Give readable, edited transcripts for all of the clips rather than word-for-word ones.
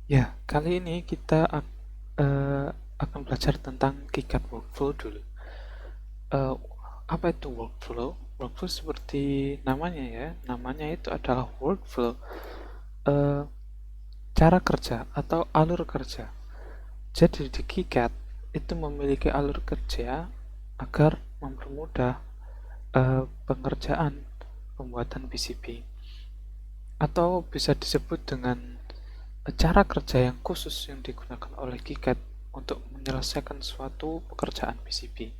Ya, kali ini kita akan belajar tentang KiCad workflow dulu. Eh, apa itu workflow? Workflow seperti namanya ya, namanya itu adalah workflow, eh, cara kerja atau alur kerja. Jadi di KiCad itu memiliki alur kerja agar mempermudah pengerjaan pembuatan PCB, atau bisa disebut dengan cara kerja yang khusus yang digunakan oleh KiCad untuk menyelesaikan suatu pekerjaan PCB.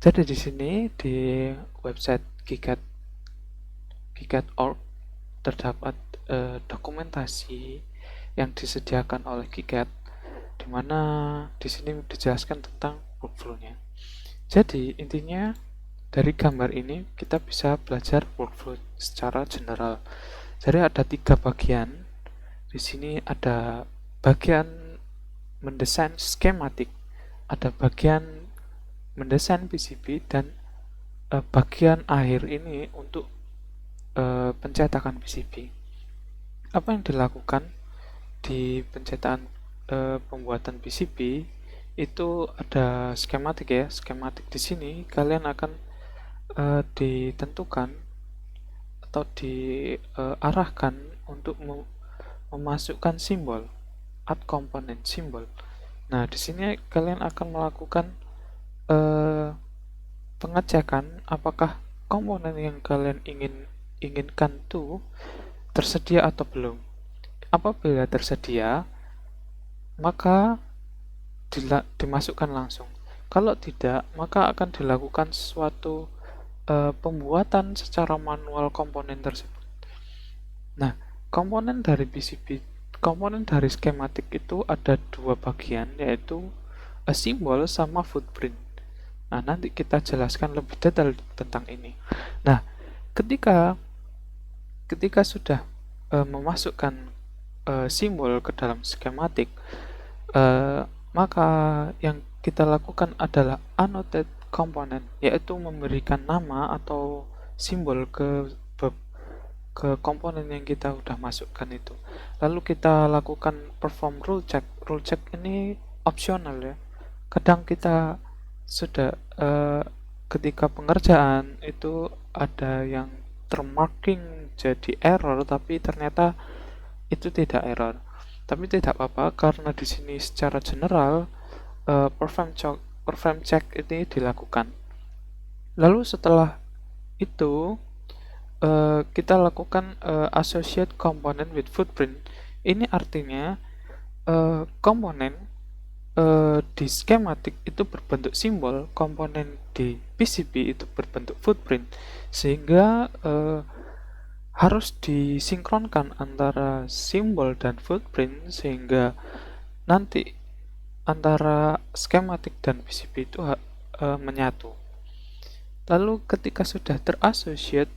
Jadi di sini di website KiCad.org terdapat dokumentasi yang disediakan oleh KiCad, di mana di sini dijelaskan tentang workflow-nya. Jadi intinya dari gambar ini kita bisa belajar workflow secara general. Jadi ada 3 bagian. Di sini ada bagian mendesain skematik, ada bagian mendesain PCB, dan bagian akhir ini untuk pencetakan PCB. Apa yang dilakukan di pencetakan pembuatan PCB itu ada skematik ya. Skematik di sini kalian akan ditentukan atau diarahkan untuk memasukkan simbol, add component simbol. Nah, di sini kalian akan melakukan eh, pengecekan apakah komponen yang kalian inginkan itu tersedia atau belum. Apabila tersedia, maka dimasukkan langsung. Kalau tidak, maka akan dilakukan suatu pembuatan secara manual komponen tersebut. Nah, komponen dari skematik itu ada 2 bagian, yaitu simbol sama footprint. Nah, nanti kita jelaskan lebih detail tentang ini. Nah, ketika ketika sudah memasukkan simbol ke dalam skematik, maka yang kita lakukan adalah annotate component, yaitu memberikan nama atau simbol ke komponen yang kita udah masukkan itu. Lalu kita lakukan perform rule check. Rule check ini opsional ya. Kadang kita sudah ketika pengerjaan itu ada yang termarking jadi error, tapi ternyata itu tidak error. Tapi tidak apa-apa karena di sini secara general perform check ini dilakukan. Lalu setelah itu kita lakukan associate component with footprint. Ini artinya komponen di skematik itu berbentuk simbol, komponen di PCB itu berbentuk footprint, sehingga harus disinkronkan antara simbol dan footprint sehingga nanti antara skematik dan PCB itu menyatu. Lalu ketika sudah terasosiat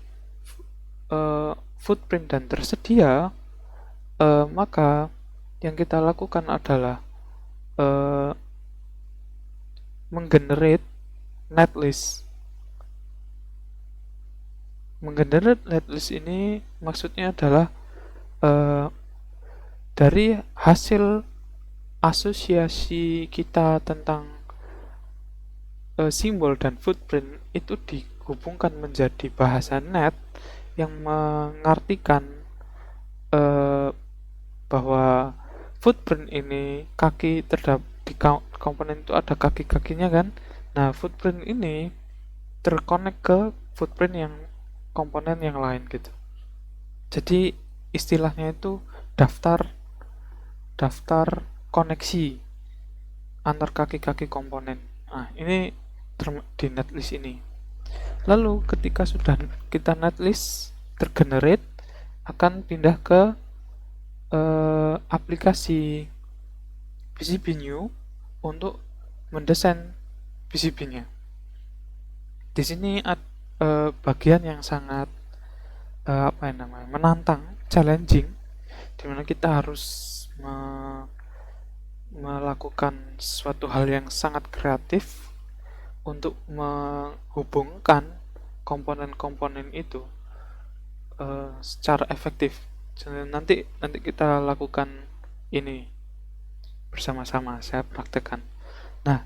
footprint dan tersedia, maka yang kita lakukan adalah menggenerate netlist. Menggenerate netlist ini maksudnya adalah dari hasil asosiasi kita tentang simbol dan footprint itu dihubungkan menjadi bahasa net yang mengartikan bahwa footprint ini kaki terdapat di komponen itu ada kaki-kakinya kan. Nah, footprint ini terkonek ke footprint yang komponen yang lain gitu. Jadi istilahnya itu daftar daftar koneksi antar kaki-kaki komponen. Nah, ini di netlist ini. Lalu ketika sudah kita netlist tergenerate, akan pindah ke aplikasi PCB new untuk mendesain PCB-nya. Di sini bagian yang sangat menantang, challenging, dimana kita harus melakukan suatu hal yang sangat kreatif untuk menghubungkan komponen-komponen itu secara efektif. Jadi nanti kita lakukan ini bersama-sama saya praktekkan. Nah,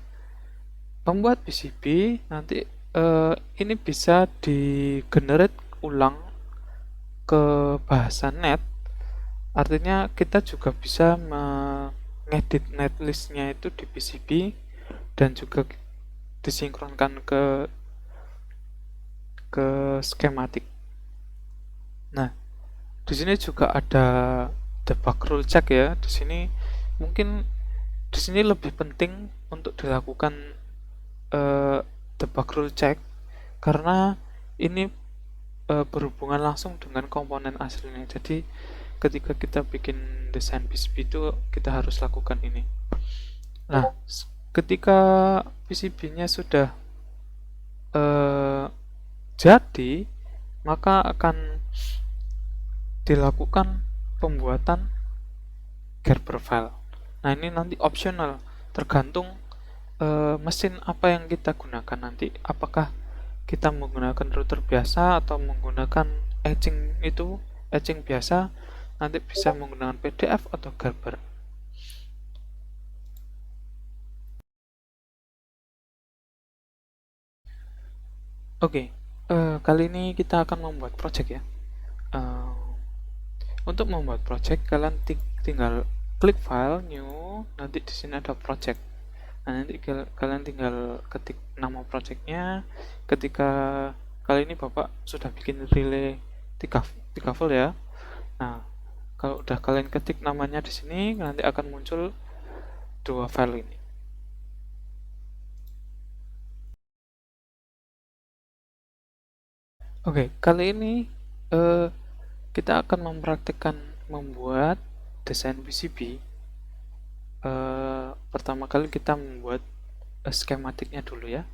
pembuat PCB nanti ini bisa di-generate ulang ke bahasa net. Artinya kita juga bisa mengedit netlistnya itu di PCB dan juga disinkronkan ke skematik. Nah, di sini juga ada debug rule check ya. Di sini mungkin lebih penting untuk dilakukan debug rule check karena ini berhubungan langsung dengan komponen aslinya. Jadi ketika kita bikin desain PCB itu kita harus lakukan ini. Nah, ketika PCB-nya sudah jadi, maka akan dilakukan pembuatan Gerber file. Nah, ini nanti optional, tergantung mesin apa yang kita gunakan nanti. Apakah kita menggunakan router biasa atau menggunakan etching biasa, nanti bisa menggunakan PDF atau Gerber. Oke, kali ini kita akan membuat project ya. Untuk membuat project, kalian tinggal klik file, new, nanti di sini ada project. Nah, nanti kalian tinggal ketik nama projectnya. Ketika kali ini Bapak sudah bikin relay 3 volt ya. Nah, kalau udah kalian ketik namanya di sini, nanti akan muncul 2 file ini. Oke, kali ini kita akan mempraktikkan membuat desain PCB. Pertama kali kita membuat skematiknya dulu ya.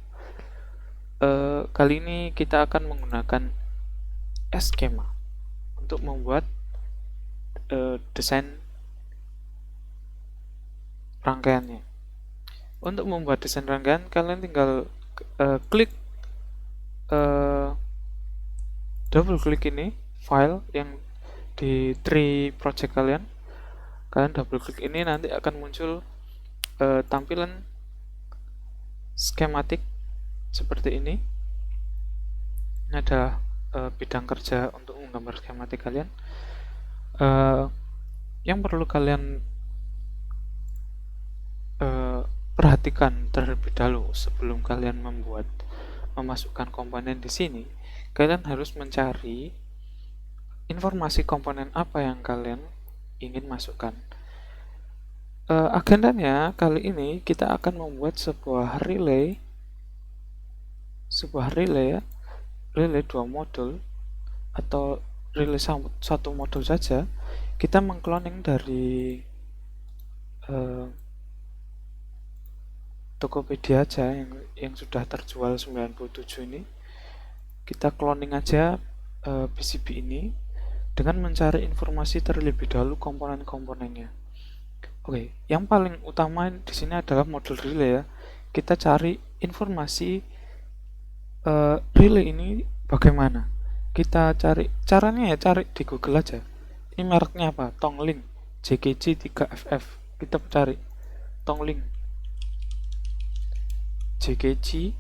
Kali ini kita akan menggunakan skema untuk membuat desain rangkaiannya. Untuk membuat desain rangkaian, kalian tinggal klik double klik ini file yang di tree project kalian double klik ini, nanti akan muncul tampilan skematik seperti ini. Ini ada bidang kerja untuk menggambar skematik kalian. Yang perlu kalian perhatikan terlebih dahulu sebelum kalian memasukkan komponen di sini, kalian harus mencari informasi komponen apa yang kalian ingin masukkan. Agendanya kali ini kita akan membuat sebuah relay ya, relay 2 modul atau relay 1 modul saja. Kita mengcloning dari Tokopedia aja yang sudah terjual 97 ini. Kita cloning aja PCB ini dengan mencari informasi terlebih dahulu komponen-komponennya. Oke, yang paling utama di sini adalah modul relay ya. Kita cari informasi relay ini bagaimana. Kita cari caranya ya, cari di Google aja. Ini mereknya apa? Tonglink JKG 3FF. Kita cari Tonglink JKG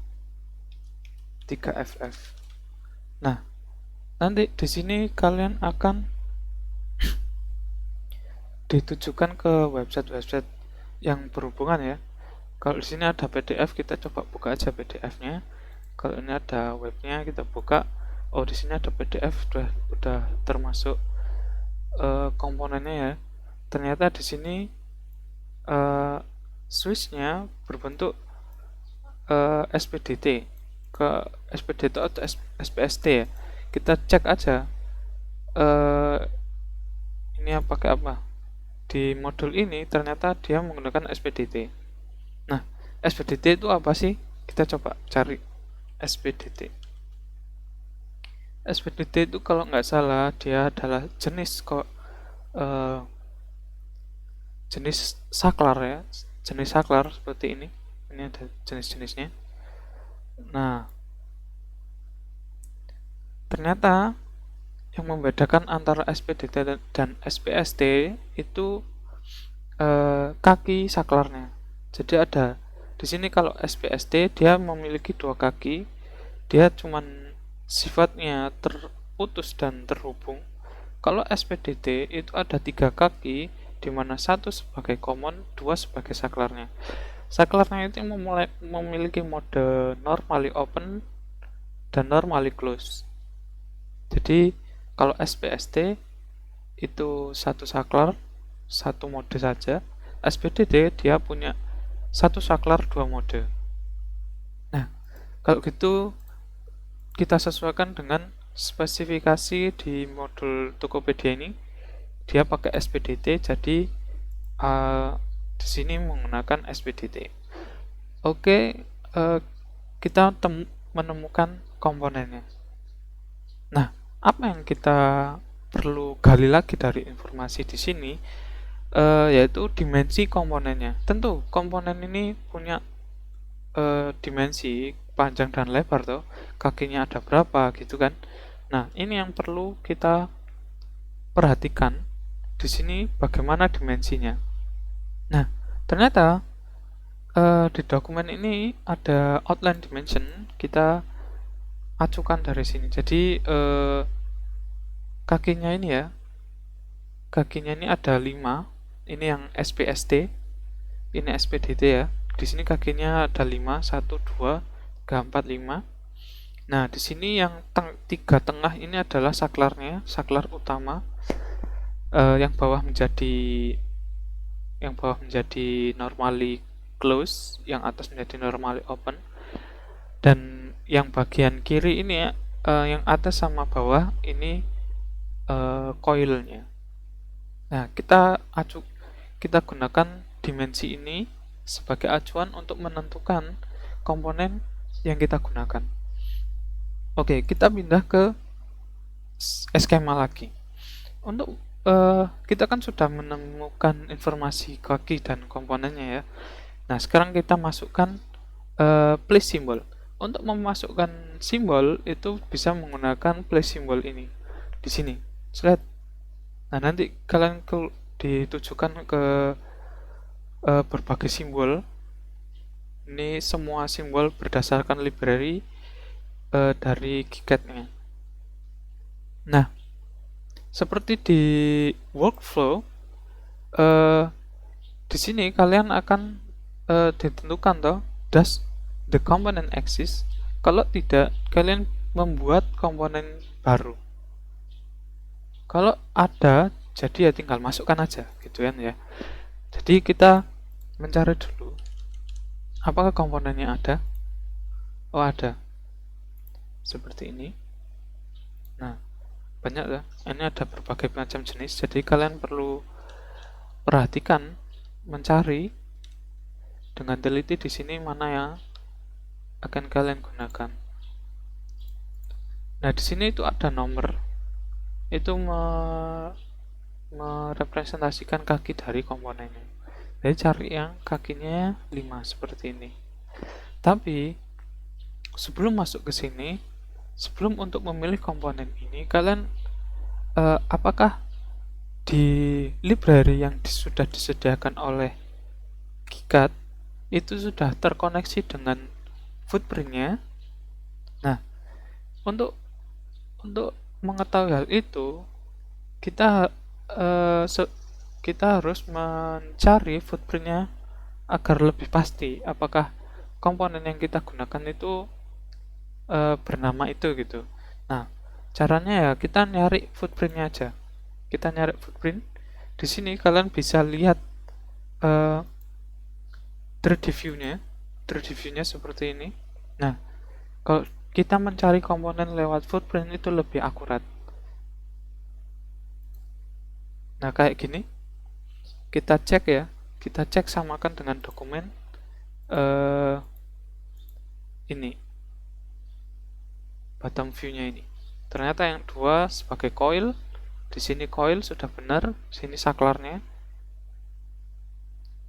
3FF. Nah, nanti di sini kalian akan ditujukan ke website-website yang berhubungan ya. Kalau di sini ada PDF, kita coba buka aja PDF-nya. Kalau ini ada webnya, kita buka. Oh, di sini ada PDF, udah termasuk komponennya ya. Ternyata di sini switch-nya berbentuk SPDT ke SPDT atau SPST ya. Kita cek aja ini pakai apa. Di modul ini ternyata dia menggunakan SPDT. Nah, SPDT itu apa sih? Kita coba cari SPDT. SPDT itu kalau nggak salah dia adalah jenis saklar ya, jenis saklar seperti ini. Ini ada jenis-jenisnya. Nah, ternyata yang membedakan antara SPDT dan SPST itu kaki saklarnya. Jadi ada di sini kalau SPST dia memiliki dua kaki, dia cuman sifatnya terputus dan terhubung. Kalau SPDT itu ada tiga kaki, di mana satu sebagai common, dua sebagai saklarnya. Saklarnya itu memiliki mode normally open dan normally close. Jadi kalau SPST itu satu saklar, satu mode saja. SPDT dia punya satu saklar dua mode. Nah, kalau gitu kita sesuaikan dengan spesifikasi di modul Tokopedia ini. Dia pakai SPDT, jadi di sini menggunakan SPDT. Oke, kita menemukan komponennya. Nah, apa yang kita perlu gali lagi dari informasi di sini, yaitu dimensi komponennya. Tentu komponen ini punya dimensi panjang dan lebar tuh, kakinya ada berapa gitu kan. Nah, ini yang perlu kita perhatikan di sini bagaimana dimensinya. Nah, ternyata di dokumen ini ada outline dimension, kita acukan dari sini. Jadi kakinya ini ya, kakinya ini ada 5. Ini yang SPST, ini SPDT ya. Di sini kakinya ada 5, 1, 2, 3, 4, 5. Nah, di sini yang tiga tengah ini adalah saklarnya, saklar utama. Yang bawah menjadi normally close, yang atas menjadi normally open. Dan yang bagian kiri ini yang atas sama bawah ini coilnya. Nah, kita gunakan dimensi ini sebagai acuan untuk menentukan komponen yang kita gunakan. Oke, kita pindah ke skema lagi. Untuk kita kan sudah menemukan informasi kaki dan komponennya ya. Nah, sekarang kita masukkan place symbol. Untuk memasukkan simbol itu bisa menggunakan place symbol ini di sini. Slide. Nah, nanti kalian ditujukan ke berbagai simbol. Ini semua simbol berdasarkan library dari KiCad-nya. Nah, seperti di workflow, di sini kalian akan ditentukan toh, does the component exist? Kalau tidak, kalian membuat komponen baru. Kalau ada, jadi ya tinggal masukkan aja, gitu kan ya. Jadi kita mencari dulu, apakah komponennya ada? Oh, ada. Seperti ini. Nah, banyak ya. Ini ada berbagai macam jenis. Jadi kalian perlu perhatikan, mencari dengan teliti di sini mana yang akan kalian gunakan. Nah, di sini itu ada nomor. Itu merepresentasikan kaki dari komponennya. Jadi cari yang kakinya 5 seperti ini. Tapi sebelum masuk ke sini, sebelum untuk memilih komponen ini, kalian apakah di library yang sudah disediakan oleh KiCad itu sudah terkoneksi dengan footprintnya? Nah, untuk mengetahui hal itu, kita harus mencari footprintnya agar lebih pasti apakah komponen yang kita gunakan itu bernama itu gitu. Nah, caranya ya kita nyari footprintnya aja. Kita nyari footprint. Di sini kalian bisa lihat 3D view-nya. 3D view-nya seperti ini. Nah, kalau kita mencari komponen lewat footprint itu lebih akurat. Nah, kayak gini. Kita cek ya. Kita cek samakan dengan dokumen ini. Bottom view-nya ini. Ternyata yang 2 sebagai coil. Di sini coil sudah benar, sini saklarnya.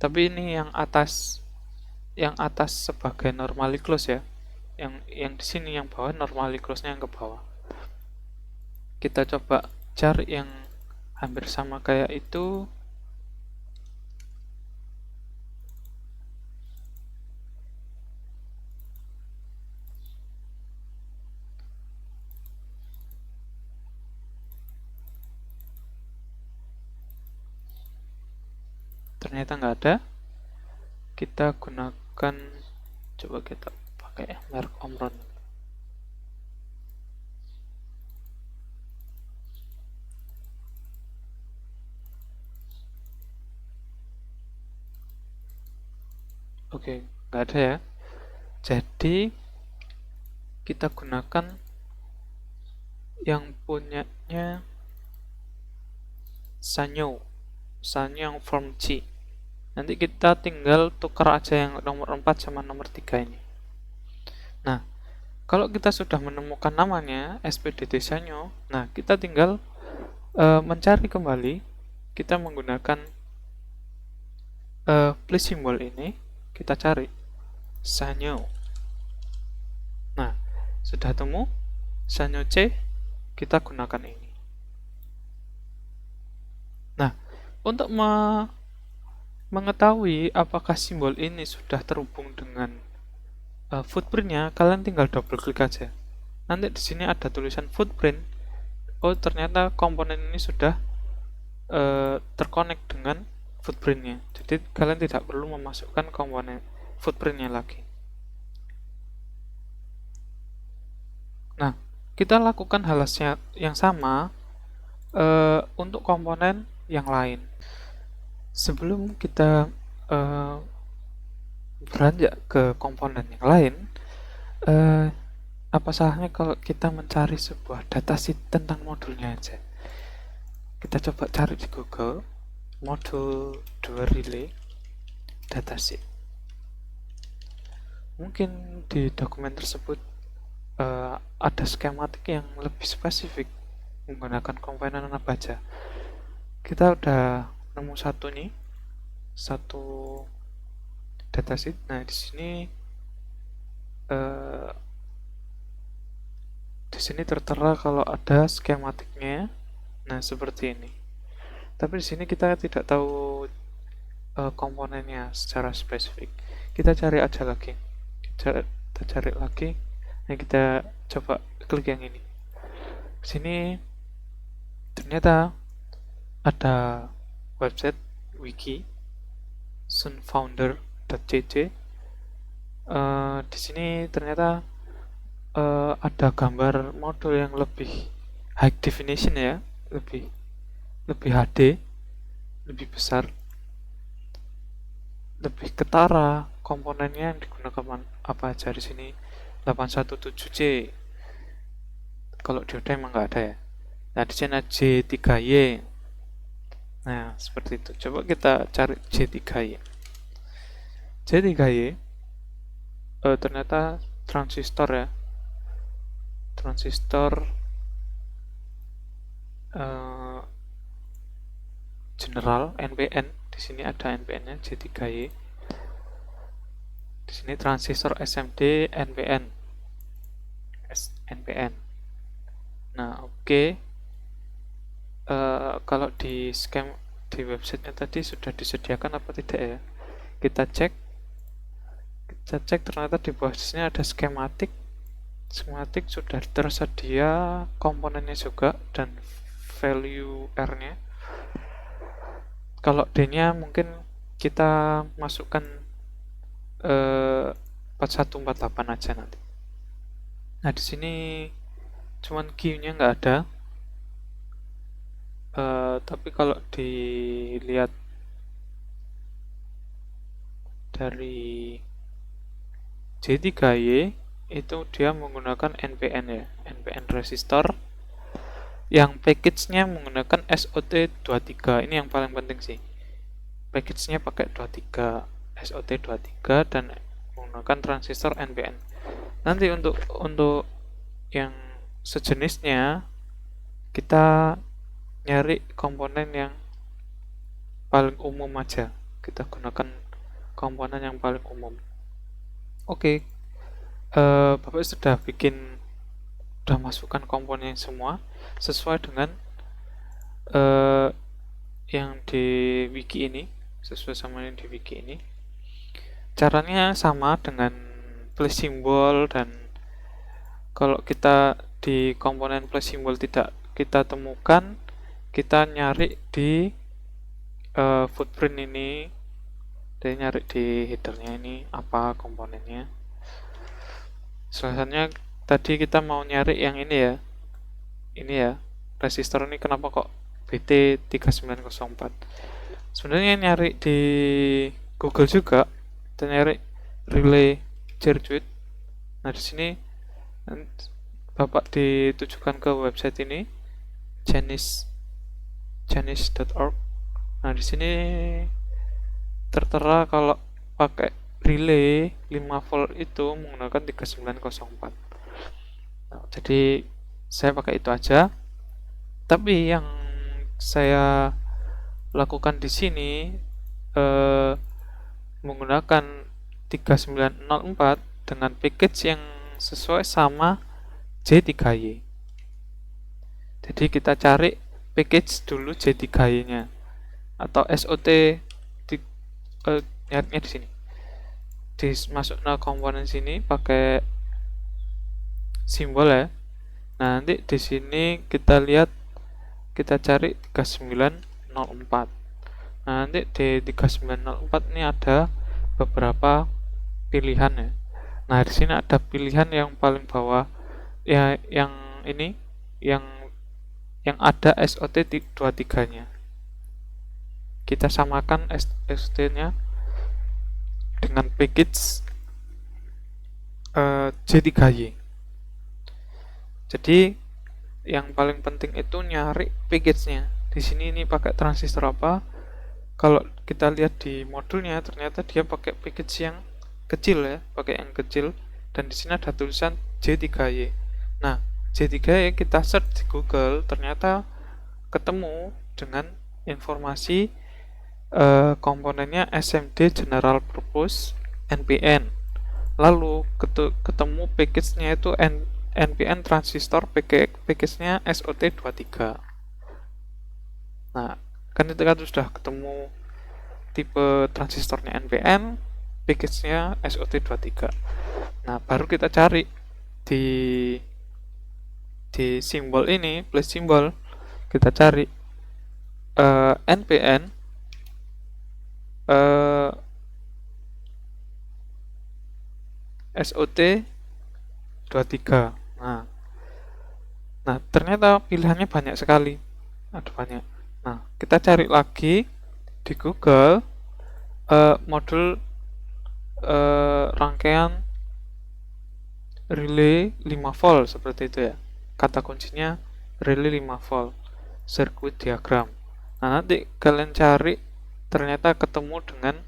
Tapi ini yang atas sebagai normally close ya. Yang di sini yang bawah normally close-nya yang ke bawah. Kita coba cari yang hampir sama kayak itu. ternyata nggak ada. Kita gunakan, coba kita pakai merek Omron. Oke, nggak ada ya. Jadi kita gunakan yang punyanya Sanyo yang form C. Nanti kita tinggal tukar aja yang nomor 4 sama nomor 3 ini. Nah, kalau kita sudah menemukan namanya SPDT Sanyo, nah kita tinggal mencari kembali. Kita menggunakan plus simbol ini, kita cari Sanyo. Nah, sudah temu Sanyo C, kita gunakan ini. Nah, untuk mengetahui apakah simbol ini sudah terhubung dengan footprintnya, kalian tinggal double klik aja. Nanti di sini ada tulisan footprint. Oh, ternyata komponen ini sudah terkonek dengan footprintnya. Jadi kalian tidak perlu memasukkan komponen footprintnya lagi. Nah, kita lakukan hal yang sama untuk komponen yang lain. Sebelum kita beranjak ke komponen yang lain, apa salahnya kalau kita mencari sebuah datasheet tentang modulnya aja. Kita coba cari di Google modul 2 relay datasheet. Mungkin di dokumen tersebut ada skematik yang lebih spesifik menggunakan komponen apa aja. Kita udah nemu satu datasheet. Nah, di sini tertera kalau ada skematiknya. Nah, seperti ini. Tapi di sini kita tidak tahu komponennya secara spesifik. Kita cari aja lagi. Kita cari lagi. Nah, kita coba klik yang ini. Di sini ternyata ada website wiki sunfounder.cc. Di sini ternyata ada gambar modul yang lebih high definition ya, lebih HD, lebih besar, lebih ketara. Komponennya yang digunakan apa aja di sini 817C. Kalau di Oda emang nggak ada ya. Nah, di sini J3Y. Nah, seperti itu. Coba kita cari J3Y. J3Y ternyata transistor ya. Transistor general NPN. Di sini ada NPN-nya J3Y. Di sini transistor SMD NPN. Nah, oke. Kalau di websitenya tadi sudah disediakan apa tidak ya? Kita cek ternyata di bawah sini ada skematik sudah tersedia komponennya juga dan value R-nya. Kalau D-nya mungkin kita masukkan 4148 aja nanti. Nah, di sini cuman Q-nya nggak ada. Tapi kalau dilihat dari J3Y itu dia menggunakan NPN ya, NPN resistor yang package-nya menggunakan SOT23. Ini yang paling penting sih, package-nya pakai 23 SOT23 dan menggunakan transistor NPN. Nanti untuk yang sejenisnya kita nyari komponen yang paling umum aja, kita gunakan komponen yang paling umum. Oke. Bapak sudah masukkan komponen semua sesuai dengan yang di wiki ini, sesuai sama yang di wiki ini. Caranya sama dengan plus simbol, dan kalau kita di komponen plus simbol tidak kita temukan, kita nyari di footprint ini Dia nyari di headernya ini apa komponennya. Selanjutnya tadi kita mau nyari yang ini ya. Ini ya, resistor ini kenapa kok BT3904. Sebenarnya nyari di Google juga, kita nyari relay circuit. Nah, di sini Bapak ditujukan ke website ini, Chinese.org. Nah, di sini tertera kalau pakai relay 5 volt itu menggunakan 3904. Nah, jadi saya pakai itu aja. Tapi yang saya lakukan di sini menggunakan 3904 dengan package yang sesuai sama J3Y. Jadi kita cari package dulu J3Y-nya atau SOT nyarinya di sini. Dimasukkan komponen sini pakai simbol ya. Nah, nanti di sini kita lihat, kita cari 3904. Nah, nanti di 3904 ini ada beberapa pilihan ya. Nah, di sini ada pilihan yang paling bawah ya, yang ini yang ada SOT 23-nya. Kita samakan SOT-nya dengan package J3Y. Jadi yang paling penting itu nyari package-nya. Di sini ini pakai transistor apa? Kalau kita lihat di modulnya ternyata dia pakai package yang kecil ya, pakai yang kecil, dan di sini ada tulisan J3Y. Nah, J3Y kita search di Google, ternyata ketemu dengan informasi komponennya SMD General Purpose NPN. Lalu ketemu package-nya itu NPN transistor, package-nya SOT23. Nah, kan itu kan sudah ketemu tipe transistornya NPN, package-nya SOT23. Nah, baru kita cari di simbol ini, plus simbol, kita cari NPN SOT23. Nah, ternyata pilihannya banyak sekali. Ada banyak. Nah, kita cari lagi di Google modul rangkaian relay 5 volt seperti itu ya. Kata kuncinya relay 5 volt, circuit diagram. Nah, nanti kalian cari, ternyata ketemu dengan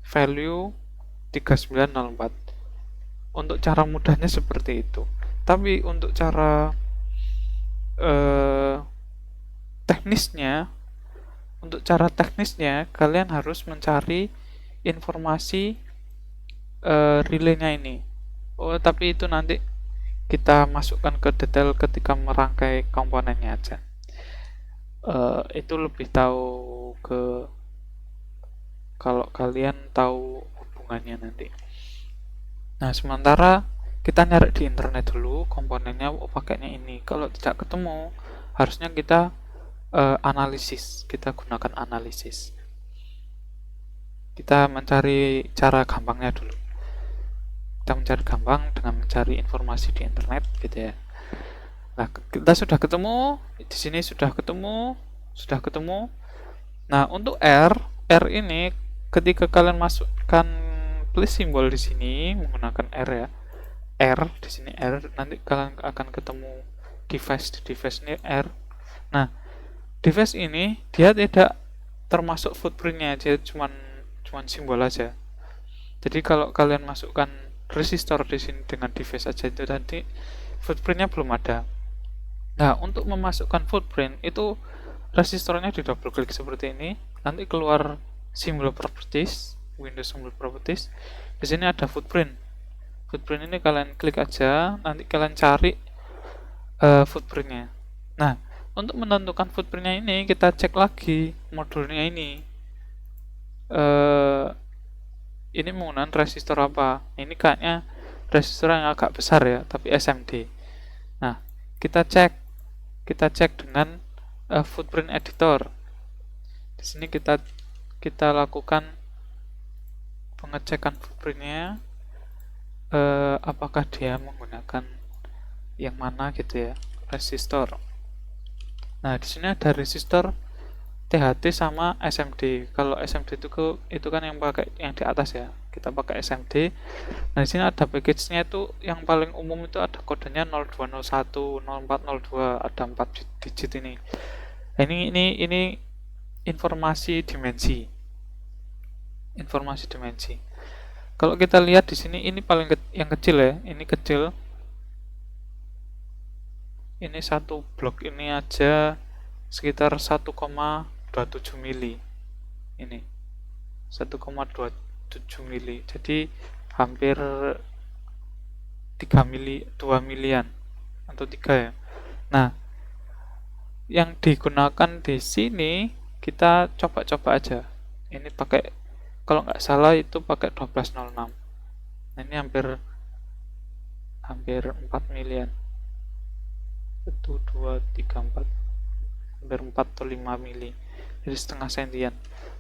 value 3904. Untuk cara mudahnya seperti itu. Tapi untuk cara teknisnya kalian harus mencari informasi relaynya ini. Tapi itu nanti kita masukkan ke detail ketika merangkai komponennya aja. Itu lebih tahu kalau kalian tahu hubungannya nanti. Nah, sementara kita nyari di internet dulu komponennya, pakainya ini. Kalau tidak ketemu, harusnya kita analisis. Kita gunakan analisis. Kita mencari cara gampangnya dulu. Kita mencari gampang dengan mencari informasi di internet, gitu ya. Nah, kita sudah ketemu, di sini sudah ketemu. Nah, untuk R ini ketika kalian masukkan plus simbol di sini menggunakan R ya. R di sini R, nanti kalian akan ketemu device ini R. Nah, device ini dia tidak termasuk footprintnya, dia cuman simbol aja. Jadi kalau kalian masukkan resistor di sini dengan device aja itu tadi, footprintnya belum ada. Nah, untuk memasukkan footprint itu resistornya di double klik seperti ini, nanti keluar simbol properties, Windows simbol properties. Di sini ada footprint. Footprint ini kalian klik aja, nanti kalian cari footprintnya. Nah, untuk menentukan footprintnya ini kita cek lagi modulnya ini. Ini menggunakan resistor apa? Ini kayaknya resistor yang agak besar ya, tapi SMD. Nah, kita cek dengan footprint editor. Di sini kita lakukan pengecekan footprintnya, apakah dia menggunakan yang mana gitu ya, resistor. Nah, di sini ada resistor THT sama SMD. Kalau SMD itu kan yang pakai yang di atas ya. Kita pakai SMD. Nah, di sini ada package-nya itu yang paling umum itu ada kodenya 0201, 0402, ada 4 digit ini. Ini informasi dimensi. Informasi dimensi. Kalau kita lihat di sini ini paling yang kecil ya. Ini kecil. Ini satu blok ini aja sekitar 1,27 mili. Ini 1,27 mili. Jadi hampir 3 mili, 2 milian atau 3 ya. Nah, yang digunakan di sini kita coba-coba aja. Ini pakai, kalau nggak salah itu pakai 1206. Nah, ini hampir 4 milian. 1, 2, 3, 4, hampir 4 atau 5 mili. Jadi setengah sentian.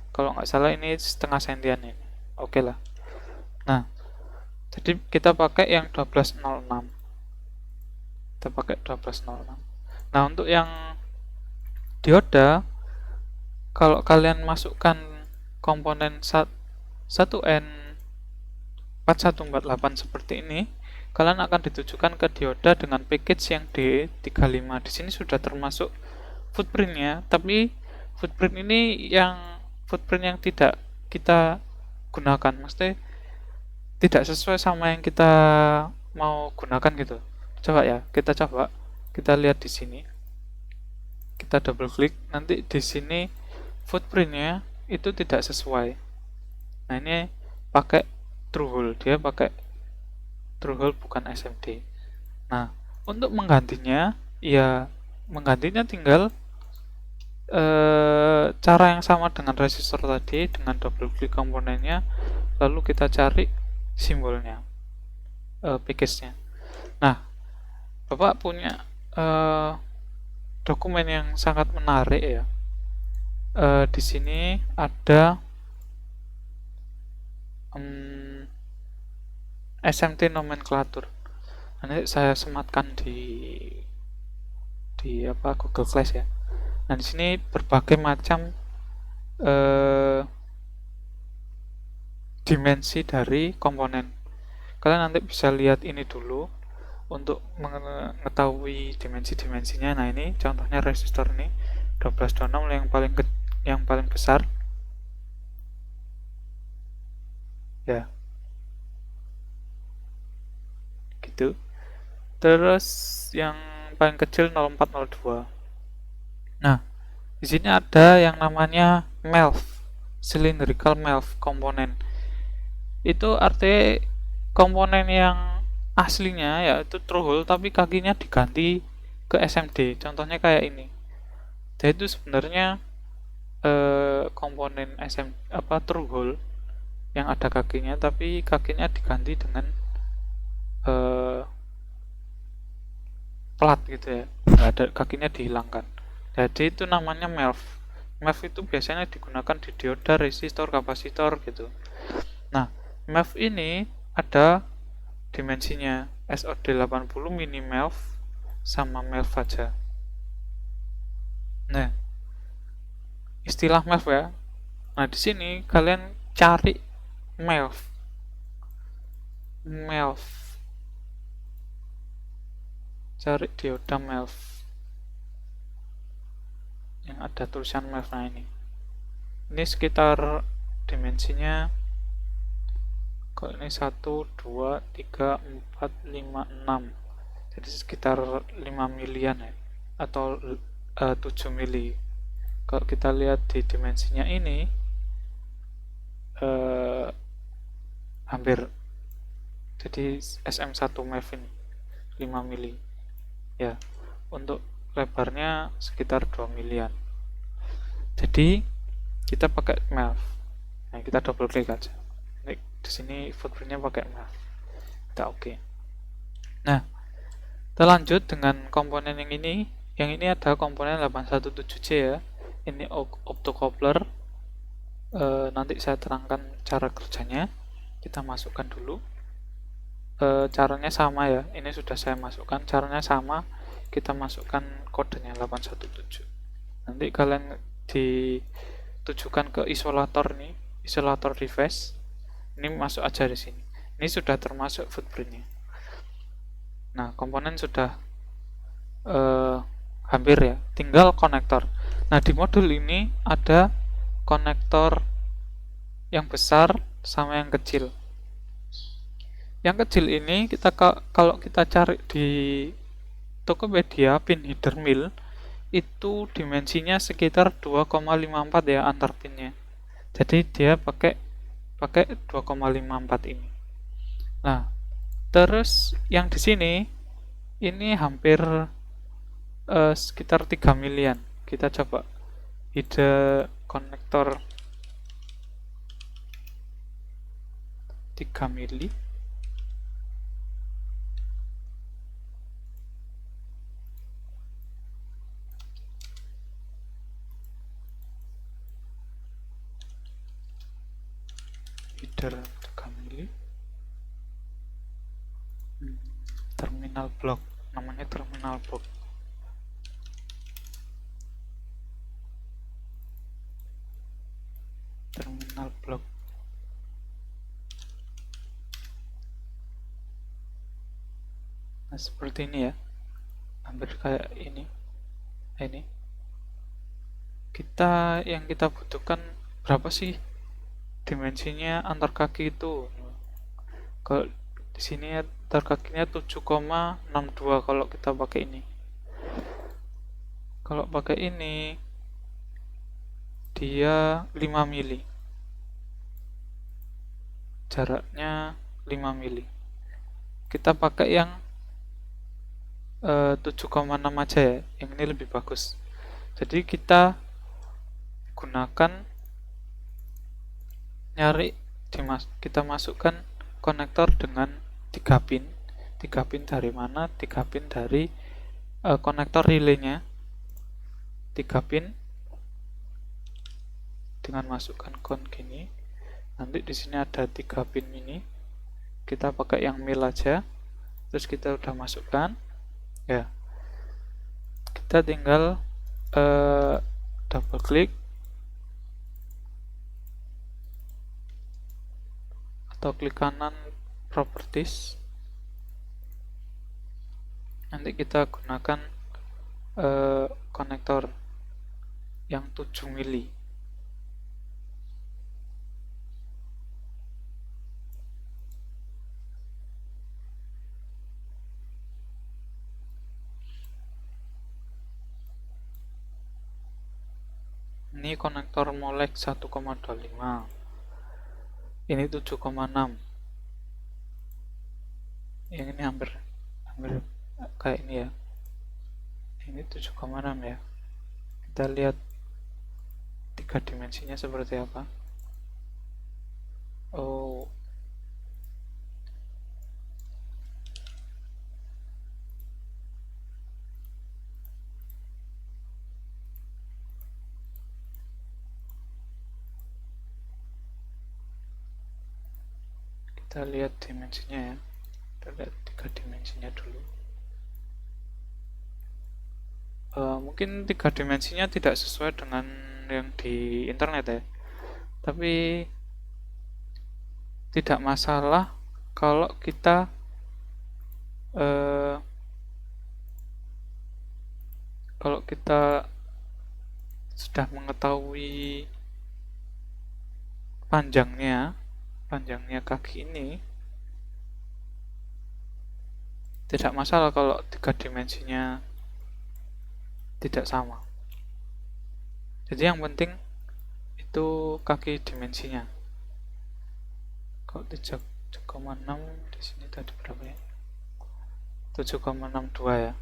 Kalau nggak salah ini setengah sentian ini. Oke lah. Nah, jadi kita pakai yang 1206. Kita pakai 1206. Nah, untuk yang dioda, kalau kalian masukkan komponen 1N4148 seperti ini, kalian akan ditujukan ke dioda dengan package yang D35. Di sini sudah termasuk footprintnya, tapi footprint ini footprint yang tidak kita gunakan, maksudnya tidak sesuai sama yang kita mau gunakan gitu. Coba ya, kita lihat di sini. Kita double klik, nanti di sini footprintnya itu tidak sesuai. Nah, ini pakai true hole, dia pakai true hole bukan SMD. Nah, untuk menggantinya tinggal cara yang sama dengan resistor tadi, dengan double klik komponennya, lalu kita cari simbolnya, package-nya. Nah, Bapak punya dokumen yang sangat menarik ya. Di sini ada SMT nomenklatur. Nanti saya sematkan di Google Class ya. Nah, di sini berbagai macam dimensi dari komponen. Kalian nanti bisa lihat ini dulu untuk mengetahui dimensi-dimensinya. Nah, ini contohnya resistor ini 1226 yang paling besar ya, gitu. Terus yang paling kecil 0402. Nah, di sini ada yang namanya MELF, cylindrical MELF komponen. Itu artinya komponen yang aslinya yaitu true hole tapi kakinya diganti ke SMD. Contohnya kayak ini. Jadi itu sebenarnya komponen true hole yang ada kakinya, tapi kakinya diganti dengan plat gitu ya. Ada kakinya dihilangkan. Jadi itu namanya MELF. MELF itu biasanya digunakan di dioda, resistor, kapasitor gitu. Nah, MELF ini ada dimensinya SOD 80 mini MELF sama MELF aja. Nah, istilah MELF ya. Nah, di sini kalian cari MELF. Cari dioda MELF yang ada tulisan MELF. Nah, ini sekitar dimensinya, kalau ini 1, 2, 3, 4, 5, 6, jadi sekitar 5 milian ya, atau 7 mili. Kalau kita lihat di dimensinya ini hampir, jadi SM1 MELF ini 5 mili ya. Untuk lebarnya sekitar 2 milian. Jadi kita pakai MELF. Nah, kita double klik aja. Di sini footprintnya pakai MELF. Kita oke. Nah, kita lanjut dengan komponen yang ini. Yang ini ada komponen 817C ya. Ini optocoupler. Nanti saya terangkan cara kerjanya. Kita masukkan dulu. Caranya sama ya, ini sudah saya masukkan, caranya sama, kita masukkan kodenya 817. Nanti kalian ditujukan ke isolator nih, isolator device, ini masuk aja di sini. Ini sudah termasuk footprintnya. Nah, komponen sudah hampir ya, tinggal konektor. Nah, di modul ini ada konektor yang besar sama yang kecil. Yang kecil ini kalau kita cari di Tokopedia pin header mill itu dimensinya sekitar 2,54 ya antar pinnya. Jadi dia pakai 2,54 ini. Nah, terus yang di sini ini hampir sekitar 3 milian. Kita coba header konektor 3 mili. Header 3 mili. Terminal block, namanya terminal block. Terminal block. Nah, seperti ini ya. Hampir kayak ini. Ini. Yang kita butuhkan berapa sih dimensinya antar kaki itu? Kalau di sini antar kakinya 7,62 kalau kita pakai ini. Kalau pakai ini dia 5 mili. Jaraknya 5 mili. Kita pakai yang 7,6 aja ya. Yang ini lebih bagus. Jadi kita gunakan kita masukkan konektor dengan 3 pin. 3 pin dari mana? 3 pin dari konektor relaynya. 3 pin dengan masukkan kon gini. Nanti di sini ada 3 pin ini. Kita pakai yang mil aja. Terus kita udah masukkan. Ya. Kita tinggal double klik atau klik kanan properties. Nanti kita gunakan konektor yang 7 mili. Ini konektor Molex 1,25. Ini 7,6. Yang ini hampir kayak ini ya. Ini 7,6 ya. Kita lihat 3 dimensinya seperti apa. Oh, kita lihat dimensinya ya. Kita lihat 3 dimensinya dulu. Mungkin 3 dimensinya tidak sesuai dengan yang di internet ya, tapi tidak masalah kalau kita sudah mengetahui panjangnya kaki ini, tidak masalah kalau 3 dimensinya tidak sama. Jadi yang penting itu kaki dimensinya. Kalau 7,6 di sini tadi berapa ya? 7,62 ya.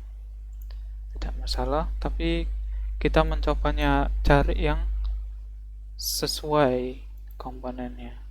Tidak masalah, tapi kita mencobanya cari yang sesuai komponennya.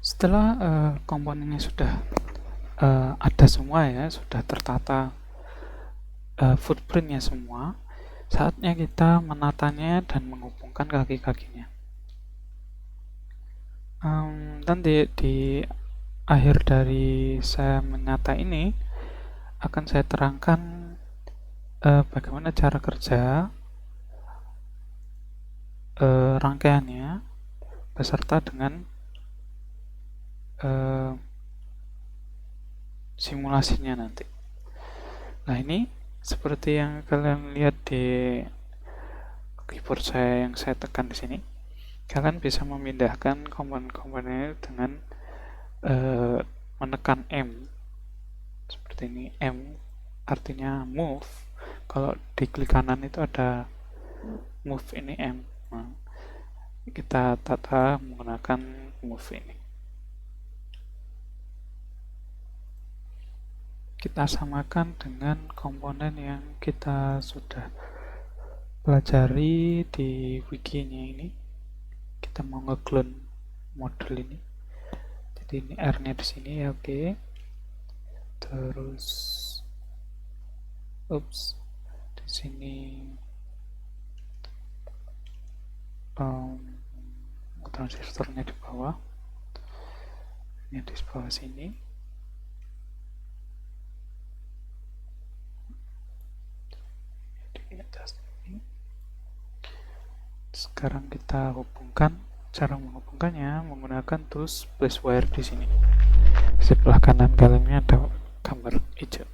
Setelah komponennya sudah ada semua ya, sudah tertata footprintnya semua, saatnya kita menatanya dan menghubungkan kaki-kakinya. Dan di akhir dari saya menata ini akan saya terangkan bagaimana cara kerja rangkaiannya beserta dengan simulasinya nanti. Nah, ini seperti yang kalian lihat di keyboard saya yang saya tekan di sini. Kalian bisa memindahkan komponen-komponennya dengan menekan M seperti ini. M artinya move. Kalau di klik kanan itu ada move, ini M. Nah, kita tata menggunakan move ini. Kita samakan dengan komponen yang kita sudah pelajari di wikinya ini. Kita mau nge-clone model ini. Jadi ini R-nya di sini ya, oke. Terus di sini transistornya di bawah. Ini di bawah sini. Sekarang kita hubungkan. Cara menghubungkannya menggunakan tools place wire di sini. Di sebelah kanan kalian ada gambar hijau.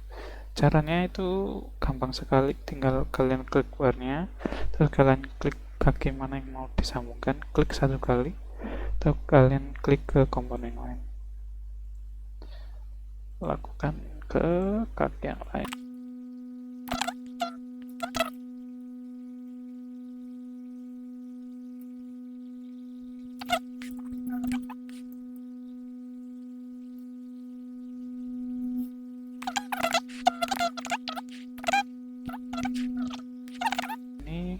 Caranya itu gampang sekali, tinggal kalian klik wire-nya, terus kalian klik kaki mana yang mau disambungkan, klik satu kali, atau kalian klik ke komponen lain. Lakukan ke kaki yang lain. Ini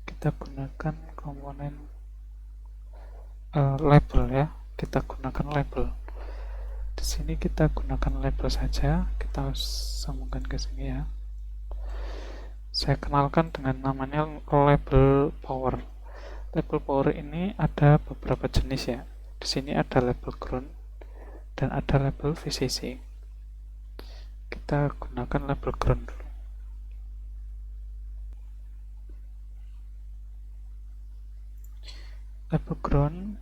kita gunakan komponen label ya, kita gunakan label. Di sini kita gunakan label saja, kita sambungkan ke sini ya. Saya kenalkan dengan namanya label power. Label power ini ada beberapa jenis ya. Di sini ada label ground dan ada label VCC. Kita gunakan label ground dulu. Label ground,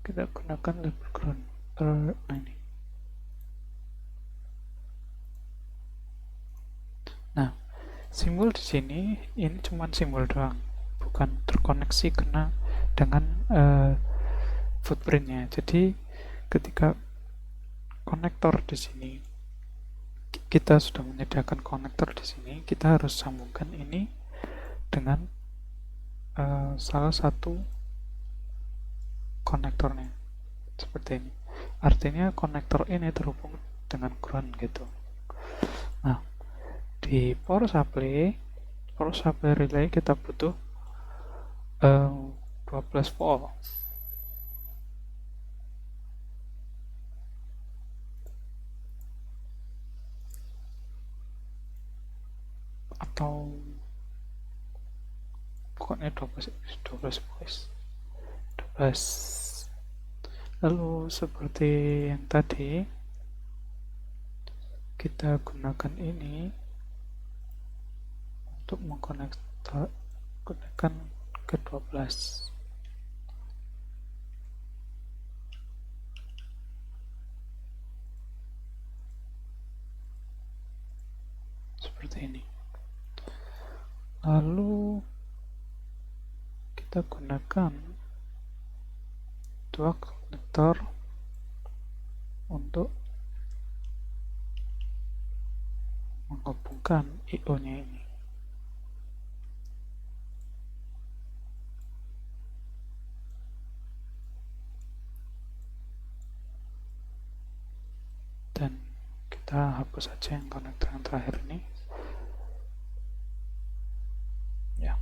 kita gunakan label ground. Nah ini. Nah, simbol di sini ini cuma simbol doang, bukan terkoneksi dengan footprintnya. Jadi ketika konektor di sini, kita sudah menyediakan konektor di sini, kita harus sambungkan ini dengan salah satu konektornya seperti ini. Artinya konektor ini terhubung dengan ground gitu. Nah, di power supply relay kita butuh 12 volt. Atau pokoknya 12 volt. Lalu seperti yang tadi, kita gunakan ini untuk mengkonekkan ke 12. Seperti ini. Lalu kita gunakan dua konektor untuk menghubungkan IO-nya ini. Dan kita hapus saja yang konektor yang terakhir ini. Ya,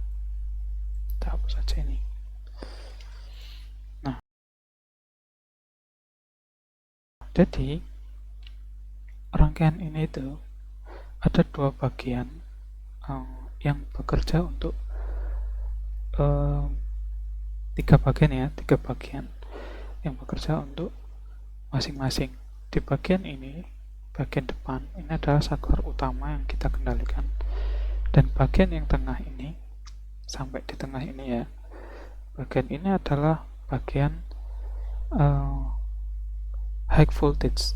kita hapus saja ini. Jadi rangkaian ini itu ada dua bagian yang bekerja untuk eh, tiga bagian yang bekerja untuk masing-masing. Di bagian ini, bagian depan ini adalah saklar utama yang kita kendalikan, dan bagian yang tengah ini, sampai di tengah ini ya, bagian ini adalah bagian high voltage.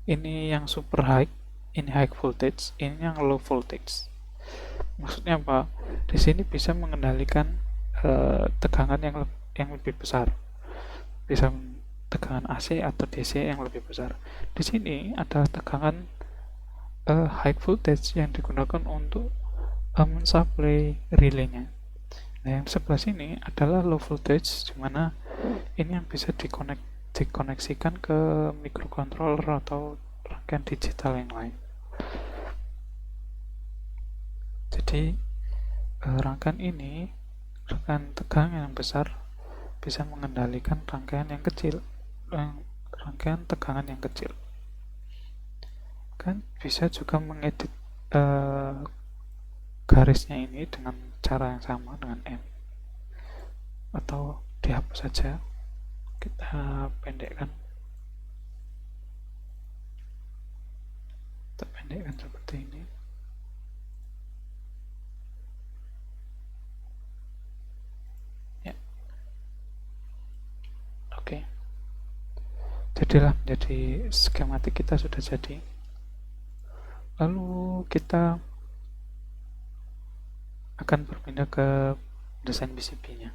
Ini yang super high, ini high voltage, ini yang low voltage. Maksudnya apa? Di sini bisa mengendalikan tegangan yang lebih besar, bisa tegangan AC atau DC yang lebih besar. Di sini adalah tegangan high voltage yang digunakan untuk mensupply relaynya. Nah, yang sebelah sini adalah low voltage, di mana ini yang bisa dikoneksikan ke microcontroller atau rangkaian digital yang lain. Jadi rangkaian tegangan yang besar bisa mengendalikan rangkaian yang kecil, rangkaian tegangan yang kecil. Kan bisa juga mengedit garisnya ini dengan cara yang sama dengan M, atau dihapus saja, kita pendekkan seperti ini. Ya, oke. Jadilah menjadi skematik kita sudah jadi. Lalu kita akan berpindah ke desain PCB-nya.